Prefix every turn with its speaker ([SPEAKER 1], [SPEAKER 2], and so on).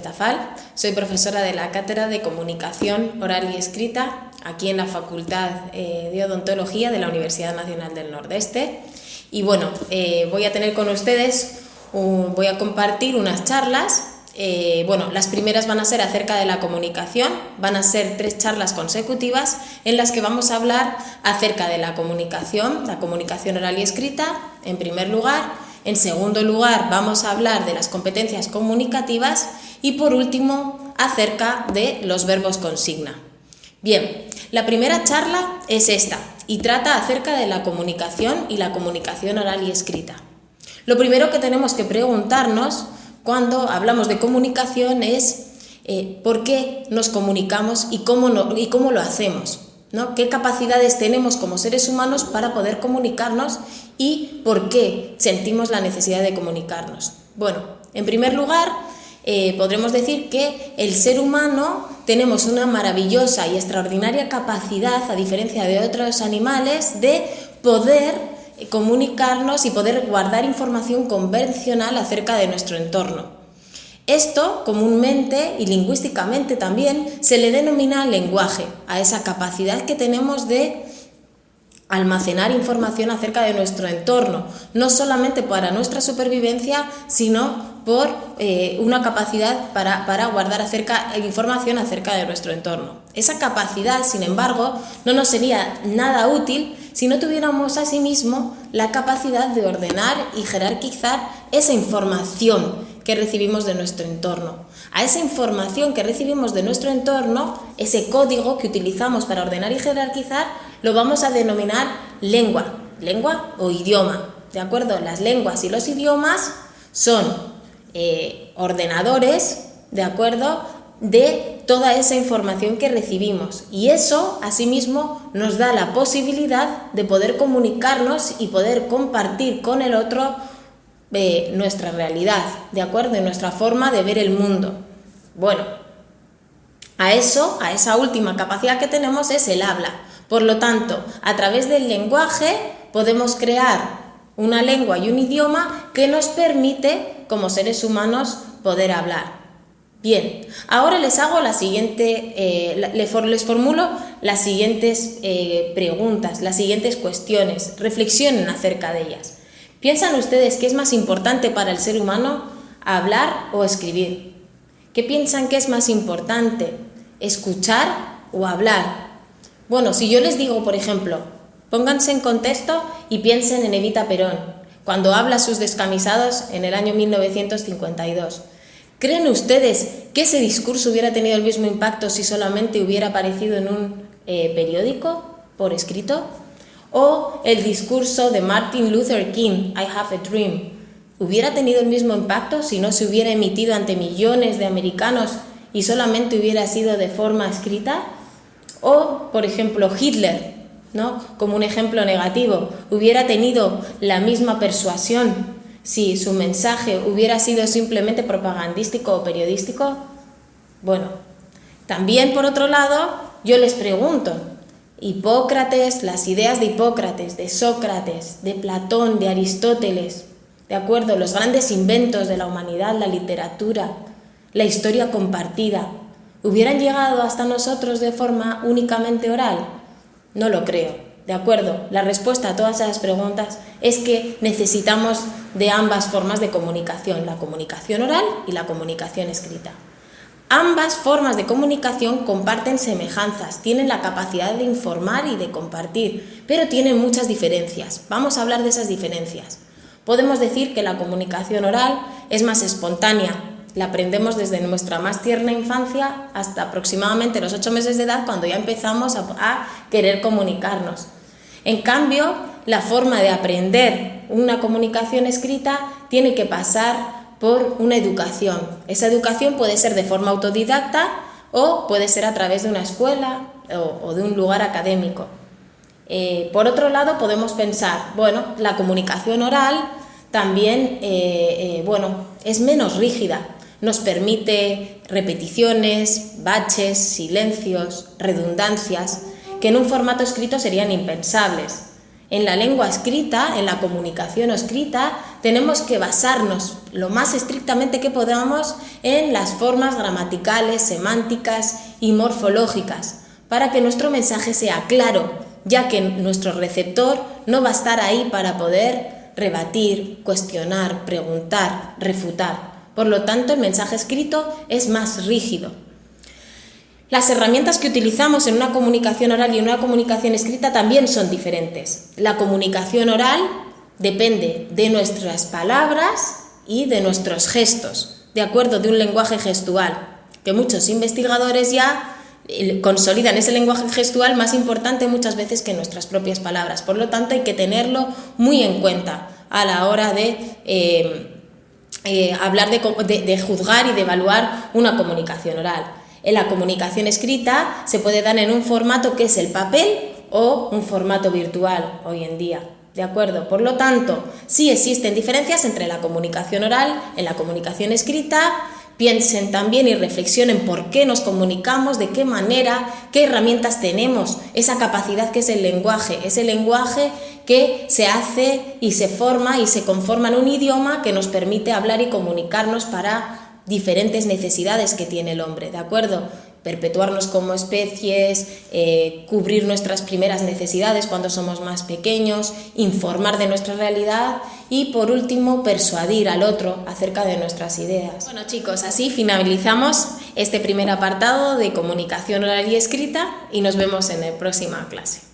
[SPEAKER 1] Tafal, soy profesora de la Cátedra de Comunicación Oral y Escrita aquí en la Facultad de Odontología de la Universidad Nacional del Nordeste. Y bueno, voy a tener con ustedes, voy a compartir unas charlas. Las primeras van a ser acerca de la comunicación, van a ser 3 charlas consecutivas en las que vamos a hablar acerca de la comunicación oral y escrita, en primer lugar. En segundo lugar, vamos a hablar de las competencias comunicativas y, por último, acerca de los verbos consigna. Bien, la primera charla es esta y trata acerca de la comunicación y la comunicación oral y escrita. Lo primero que tenemos que preguntarnos cuando hablamos de comunicación es ¿por qué nos comunicamos y cómo lo hacemos? ¿No? ¿Qué capacidades tenemos como seres humanos para poder comunicarnos y por qué sentimos la necesidad de comunicarnos? Bueno, en primer lugar, podremos decir que el ser humano tenemos una maravillosa y extraordinaria capacidad, a diferencia de otros animales, de poder comunicarnos y poder guardar información convencional acerca de nuestro entorno. Esto, comúnmente y lingüísticamente también, se le denomina lenguaje, a esa capacidad que tenemos de almacenar información acerca de nuestro entorno, no solamente para nuestra supervivencia, sino por una capacidad para guardar información acerca de nuestro entorno. Esa capacidad, sin embargo, no nos sería nada útil si no tuviéramos asimismo la capacidad de ordenar y jerarquizar esa información que recibimos de nuestro entorno. A esa información que recibimos de nuestro entorno, ese código que utilizamos para ordenar y jerarquizar, lo vamos a denominar lengua o idioma, ¿de acuerdo? Las lenguas y los idiomas son ordenadores, ¿de acuerdo?, de toda esa información que recibimos, y eso, asimismo, nos da la posibilidad de poder comunicarnos y poder compartir con el otro nuestra realidad, ¿de acuerdo?, y nuestra forma de ver el mundo. Bueno, a esa última capacidad que tenemos es el habla. Por lo tanto, a través del lenguaje podemos crear una lengua y un idioma que nos permite, como seres humanos, poder hablar. Bien, ahora les hago les formulo las siguientes preguntas, las siguientes cuestiones. Reflexionen acerca de ellas. ¿Piensan ustedes qué es más importante para el ser humano, hablar o escribir? ¿Qué piensan que es más importante, escuchar o hablar? Bueno, si yo les digo, por ejemplo, pónganse en contexto y piensen en Evita Perón, cuando habla a sus descamisados en el año 1952. ¿Creen ustedes que ese discurso hubiera tenido el mismo impacto si solamente hubiera aparecido en un periódico por escrito? ¿O el discurso de Martin Luther King, I Have a Dream, hubiera tenido el mismo impacto si no se hubiera emitido ante millones de americanos y solamente hubiera sido de forma escrita? O, por ejemplo, Hitler, ¿no?, como un ejemplo negativo, ¿hubiera tenido la misma persuasión si su mensaje hubiera sido simplemente propagandístico o periodístico? Bueno, también por otro lado, yo les pregunto, Hipócrates, las ideas de Hipócrates, de Sócrates, de Platón, de Aristóteles, ¿de acuerdo?, los grandes inventos de la humanidad, la literatura, la historia compartida, ¿hubieran llegado hasta nosotros de forma únicamente oral? No lo creo, ¿de acuerdo? La respuesta a todas esas preguntas es que necesitamos de ambas formas de comunicación, la comunicación oral y la comunicación escrita. Ambas formas de comunicación comparten semejanzas, tienen la capacidad de informar y de compartir, pero tienen muchas diferencias. Vamos a hablar de esas diferencias. Podemos decir que la comunicación oral es más espontánea, la aprendemos desde nuestra más tierna infancia hasta aproximadamente los 8 meses de edad, cuando ya empezamos a querer comunicarnos. En cambio, la forma de aprender una comunicación escrita tiene que pasar por una educación. Esa educación puede ser de forma autodidacta o puede ser a través de una escuela o de un lugar académico. Por otro lado, podemos pensar, la comunicación oral también es menos rígida. Nos permite repeticiones, baches, silencios, redundancias, que en un formato escrito serían impensables. En la lengua escrita, en la comunicación escrita, tenemos que basarnos lo más estrictamente que podamos en las formas gramaticales, semánticas y morfológicas, para que nuestro mensaje sea claro, ya que nuestro receptor no va a estar ahí para poder rebatir, cuestionar, preguntar, refutar. Por lo tanto, el mensaje escrito es más rígido. Las herramientas que utilizamos en una comunicación oral y en una comunicación escrita también son diferentes. La comunicación oral depende de nuestras palabras y de nuestros gestos, de acuerdo, de un lenguaje gestual, que muchos investigadores ya consolidan ese lenguaje gestual más importante muchas veces que nuestras propias palabras. Por lo tanto, hay que tenerlo muy en cuenta a la hora de hablar de juzgar y de evaluar una comunicación oral. En la comunicación escrita se puede dar en un formato que es el papel o un formato virtual hoy en día, ¿de acuerdo? Por lo tanto, sí existen diferencias entre la comunicación oral y la comunicación escrita. Piensen también y reflexionen por qué nos comunicamos, de qué manera, qué herramientas tenemos, esa capacidad que es el lenguaje, ese lenguaje que se hace y se forma y se conforma en un idioma que nos permite hablar y comunicarnos para diferentes necesidades que tiene el hombre, ¿de acuerdo? Perpetuarnos como especies, cubrir nuestras primeras necesidades cuando somos más pequeños, informar de nuestra realidad y, por último, persuadir al otro acerca de nuestras ideas. Bueno, chicos, así finalizamos este primer apartado de comunicación oral y escrita y nos vemos en la próxima clase.